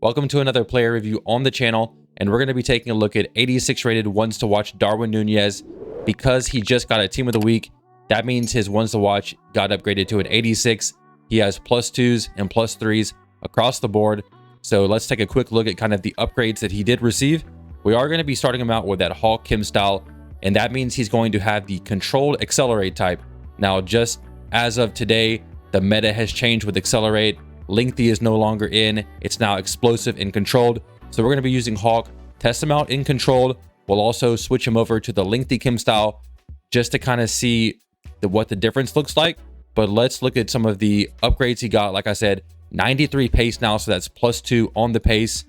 Welcome to another player review on the channel, and we're going to be taking a look at 86 rated ones to watch Darwin Nunez. Because he just got a team of the week, that means his ones to watch got upgraded to an 86. He has +2s and +3s across the board. So let's take a quick look at kind of the upgrades that he did receive. We are going to be starting him out with that Hawk Kim style, and that means he's going to have the controlled accelerate type. Now, just as of today, the meta has changed with accelerate. Lengthy is no longer in. It's now explosive and controlled. So we're going to be using Hawk, test him out in controlled. We'll also switch him over to the lengthy Kim style just to kind of see what the difference looks like. But let's look at some of the upgrades he got. Like I said, 93 pace now, so that's +2 on the pace.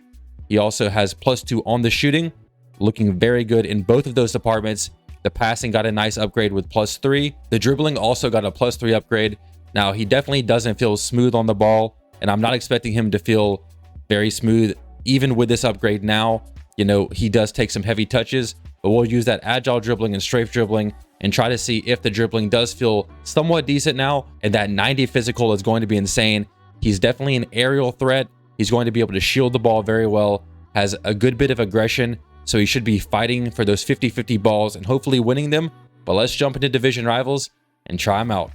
He also has +2 on the shooting, looking very good in both of those departments. The passing got a nice upgrade with +3. The dribbling also got a +3 upgrade. Now, he definitely doesn't feel smooth on the ball, and I'm not expecting him to feel very smooth even with this upgrade now. You know, he does take some heavy touches, but we'll use that agile dribbling and strafe dribbling and try to see if the dribbling does feel somewhat decent now. And that 90 physical is going to be insane. He's definitely an aerial threat. He's going to be able to shield the ball very well, has a good bit of aggression, so he should be fighting for those 50-50 balls and hopefully winning them. But let's jump into division rivals and try him out.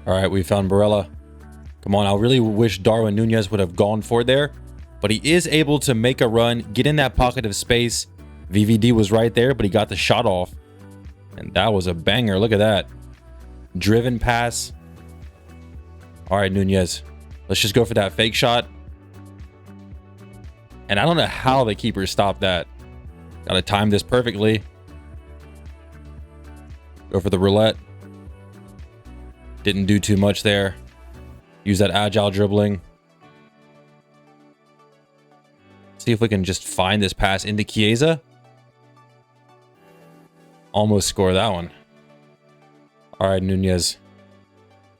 All right, we found Barella. Come on, I really wish Darwin Nunez would have gone for there, but he is able to make a run, get in that pocket of space. VVD was right there, but he got the shot off, and that was a banger. Look at that. Driven pass. All right, Nunez. Let's just go for that fake shot. And I don't know how the keeper stopped that. Got to time this perfectly. Go for the roulette. Didn't do too much there. Use that agile dribbling. See if we can just find this pass into Chiesa. Almost score that one. All right, Nunez.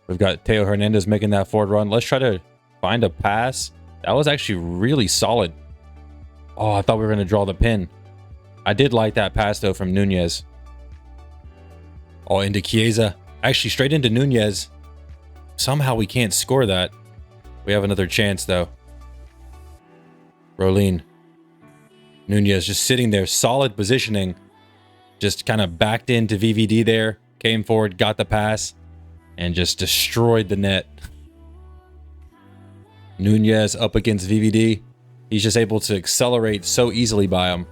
We've got Theo Hernandez making that forward run. Let's try to find a pass. That was actually really solid. Oh, I thought we were going to draw the pin. I did like that pass, though, from Nunez. Oh, into Chiesa. Actually, straight into Nunez. Somehow we can't score that. We have another chance, though. Rolin. Nunez just sitting there. Solid positioning. Just kind of backed into VVD there. Came forward, got the pass, and just destroyed the net. Nunez up against VVD. He's just able to accelerate so easily by him.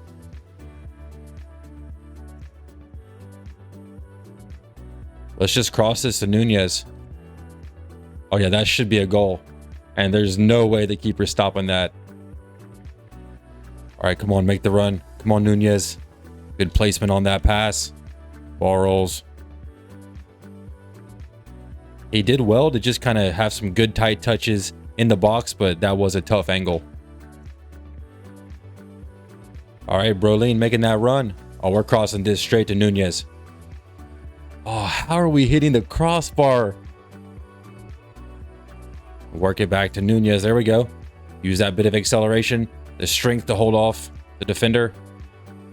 Let's just cross this to Nunez. Oh yeah, that should be a goal. And there's no way the keeper's stopping that. All right, come on, make the run. Come on, Nunez. Good placement on that pass. Ball rolls. He did well to just kind of have some good tight touches in the box, but that was a tough angle. All right, Brolin making that run. Oh, we're crossing this straight to Nunez. Oh, how are we hitting the crossbar? Work it back to Nunez. There we go. Use that bit of acceleration, the strength to hold off the defender.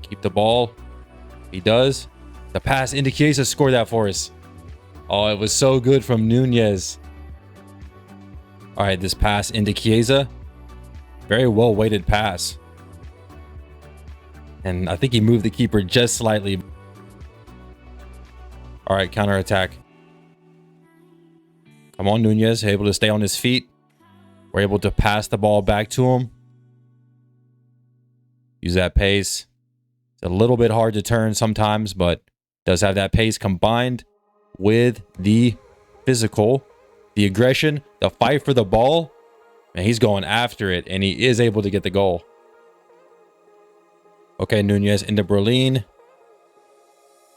Keep the ball. He does. The pass into Chiesa, score that for us. Oh, it was so good from Nunez. All right, this pass into Chiesa. Very well weighted pass. And I think he moved the keeper just slightly. All right, counterattack. Come on, Nunez, able to stay on his feet. We're able to pass the ball back to him. Use that pace. It's a little bit hard to turn sometimes, but does have that pace combined with the physical, the aggression, the fight for the ball. And he's going after it, and he is able to get the goal. Okay, Nunez into Berlin.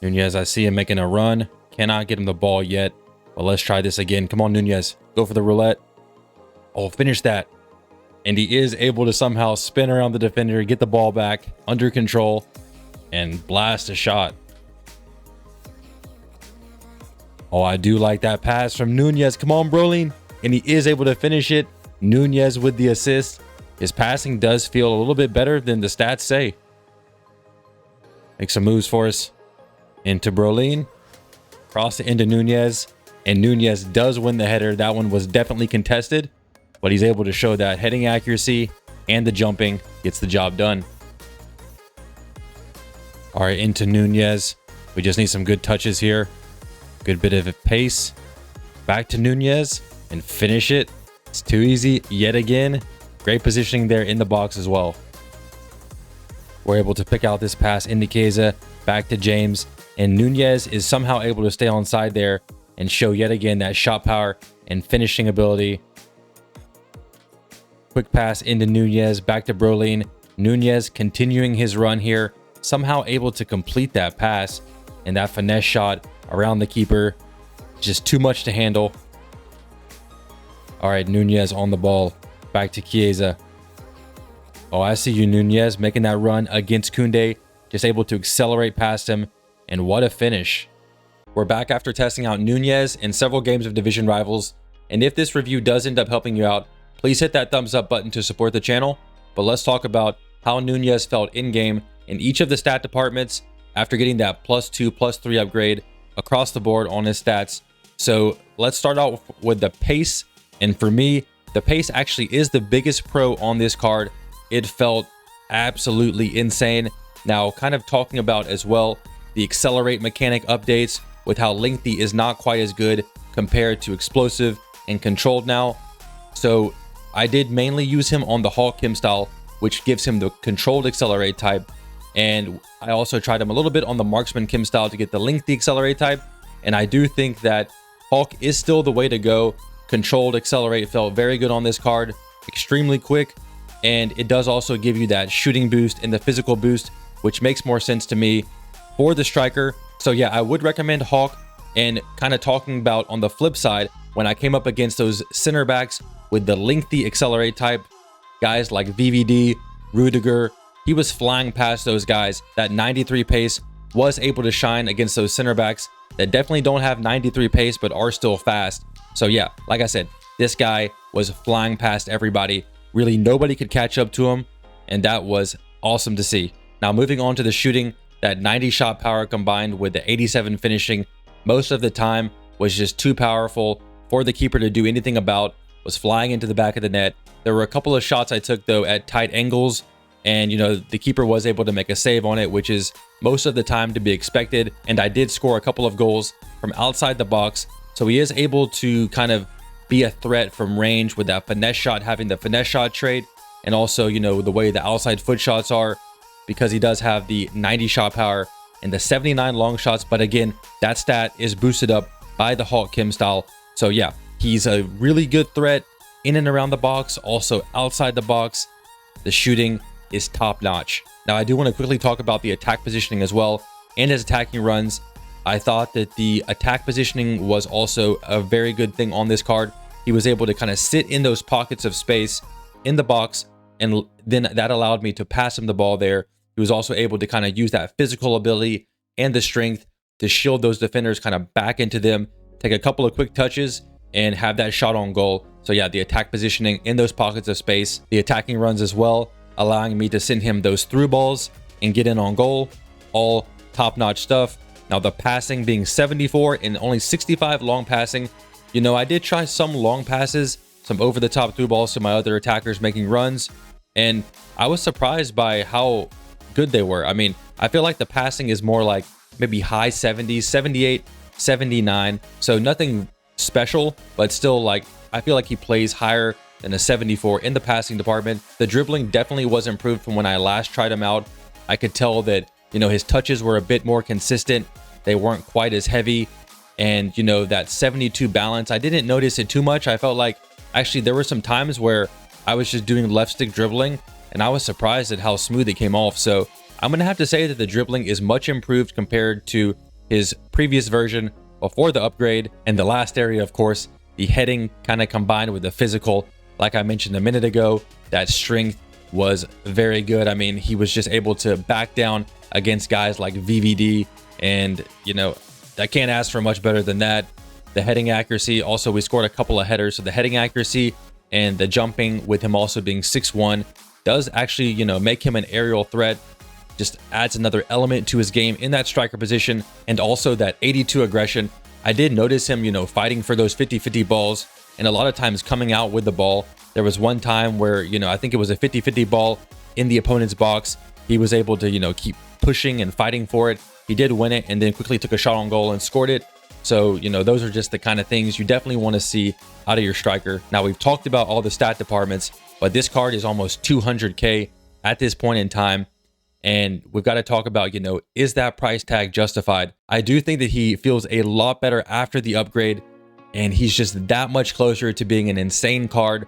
Nunez, I see him making a run. Cannot get him the ball yet. But let's try this again. Come on, Nunez. Go for the roulette. Oh, finish that. And he is able to somehow spin around the defender, get the ball back under control, and blast a shot. Oh, I do like that pass from Nunez. Come on, Brolin. And he is able to finish it. Nunez with the assist. His passing does feel a little bit better than the stats say. Make some moves for us. Into Brolin. Cross it into Nunez. And Nunez does win the header. That one was definitely contested. but he's able to show that heading accuracy and the jumping gets the job done. All right, into Nunez. We just need some good touches here. Good bit of pace. Back to Nunez and finish it. It's too easy yet again. Great positioning there in the box as well. We're able to pick out this pass into Chiesa, back to James, and Nunez is somehow able to stay onside there and show yet again that shot power and finishing ability. Quick pass into Nunez, back to Brolin. Nunez continuing his run here, somehow able to complete that pass, and that finesse shot around the keeper. Just too much to handle. All right, Nunez on the ball, back to Chiesa. Oh, I see you, Nunez, making that run against Koundé, just able to accelerate past him, and what a finish. We're back after testing out Nunez in several games of division rivals, and if this review does end up helping you out, please hit that thumbs up button to support the channel. But let's talk about how Nunez felt in-game in each of the stat departments after getting that +2, +3 upgrade across the board on his stats. So let's start out with the pace, and for me, the pace actually is the biggest pro on this card. It felt absolutely insane. Now, kind of talking about as well the accelerate mechanic updates with how lengthy is not quite as good compared to explosive and controlled now. So I did mainly use him on the Hawk Kim style, which gives him the controlled accelerate type. And I also tried him a little bit on the marksman Kim style to get the lengthy accelerate type. And I do think that Hawk is still the way to go. Controlled accelerate felt very good on this card, extremely quick. And it does also give you that shooting boost and the physical boost, which makes more sense to me for the striker. So yeah, I would recommend Hawk. And kind of talking about on the flip side, when I came up against those center backs with the lengthy accelerate type, guys like VVD, Rudiger, he was flying past those guys. That 93 pace was able to shine against those center backs that definitely don't have 93 pace but are still fast. So yeah, like I said, this guy was flying past everybody. Really, nobody could catch up to him, and that was awesome to see. Now, moving on to the shooting, that 90 shot power combined with the 87 finishing most of the time was just too powerful for the keeper to do anything about, was flying into the back of the net. There were a couple of shots I took, though, at tight angles, and, you know, the keeper was able to make a save on it, which is most of the time to be expected. And I did score a couple of goals from outside the box, so he is able to kind of be a threat from range with that finesse shot, having the finesse shot trait, and also, you know, the way the outside foot shots are, because he does have the 90 shot power and the 79 long shots. But again, that stat is boosted up by the Hawk Kim style. So yeah, he's a really good threat in and around the box, also outside the box. The shooting is top notch. Now, I do want to quickly talk about the attack positioning as well and his attacking runs. I thought that the attack positioning was also a very good thing on this card. He was able to kind of sit in those pockets of space in the box, and then that allowed me to pass him the ball there. He was also able to kind of use that physical ability and the strength to shield those defenders kind of back into them, take a couple of quick touches, and have that shot on goal. So yeah, the attack positioning in those pockets of space, the attacking runs as well, allowing me to send him those through balls and get in on goal. All top-notch stuff. Now, the passing being 74 and only 65 long passing. You know, I did try some long passes, some over-the-top through balls to my other attackers making runs, and I was surprised by how good they were. I mean, I feel like the passing is more like maybe high 70s, 78, 79. So nothing special, but still, like, I feel like he plays higher than a 74 in the passing department. The dribbling definitely was improved from when I last tried him out. I could tell that, you know, his touches were a bit more consistent. They weren't quite as heavy. And, you know, that 72 balance, I didn't notice it too much. I felt like actually there were some times where I was just doing left stick dribbling, and I was surprised at how smooth it came off. So I'm going to have to say that the dribbling is much improved compared to his previous version before the upgrade. And the last area, of course, the heading kind of combined with the physical. Like I mentioned a minute ago, that strength was very good. I mean, he was just able to back down against guys like VVD, and, you know, I can't ask for much better than that. The heading accuracy, also we scored a couple of headers, so the heading accuracy and the jumping with him also being 6'1" does actually, you know, make him an aerial threat. Just adds another element to his game in that striker position, and also that 82 aggression. I did notice him, you know, fighting for those 50-50 balls and a lot of times coming out with the ball. There was one time where, you know, I think it was a 50-50 ball in the opponent's box. He was able to, you know, keep pushing and fighting for it. He did win it and then quickly took a shot on goal and scored it. So, you know, those are just the kind of things you definitely want to see out of your striker. Now, we've talked about all the stat departments, but this card is almost 200K at this point in time. And we've got to talk about, you know, is that price tag justified? I do think that he feels a lot better after the upgrade, and he's just that much closer to being an insane card.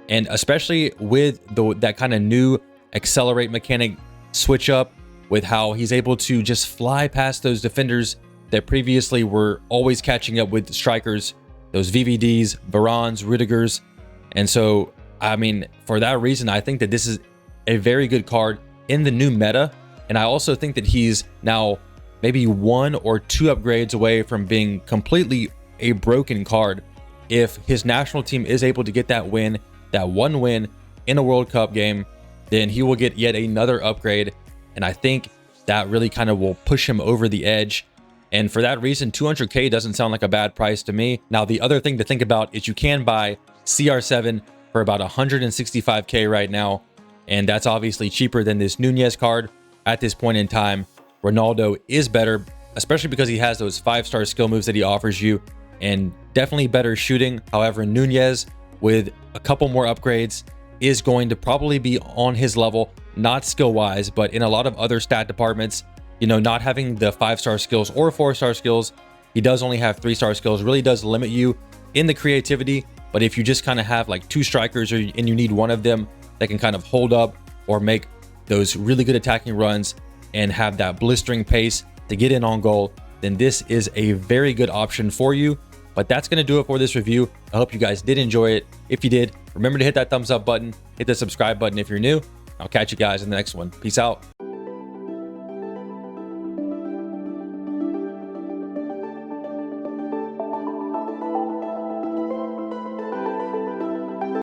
And especially with that kind of new accelerate mechanic switch up, with how he's able to just fly past those defenders that previously were always catching up with strikers, those VVDs, Varans, Rudigers. And so, I mean, for that reason, I think that this is a very good card in the new meta. And I also think that he's now maybe 1 or 2 upgrades away from being completely a broken card. If his national team is able to get that win, that 1 win in a World Cup game, then he will get yet another upgrade. And I think that really kind of will push him over the edge. And for that reason, 200K doesn't sound like a bad price to me. Now, the other thing to think about is you can buy CR7 for about 165K right now. And that's obviously cheaper than this Nunez card at this point in time. Ronaldo is better, especially because he has those 5-star skill moves that he offers you, and definitely better shooting. However, Nunez, with a couple more upgrades, is going to probably be on his level, not skill-wise, but in a lot of other stat departments. You know, not having the 5-star skills or 4-star skills, he does only have 3-star skills, really does limit you in the creativity. But if you just kind of have like 2 strikers and you need one of them that can kind of hold up or make those really good attacking runs and have that blistering pace to get in on goal, then this is a very good option for you. But that's going to do it for this review. I hope you guys did enjoy it. If you did, remember to hit that thumbs up button, hit the subscribe button if you're new. I'll catch you guys in the next one. Peace out.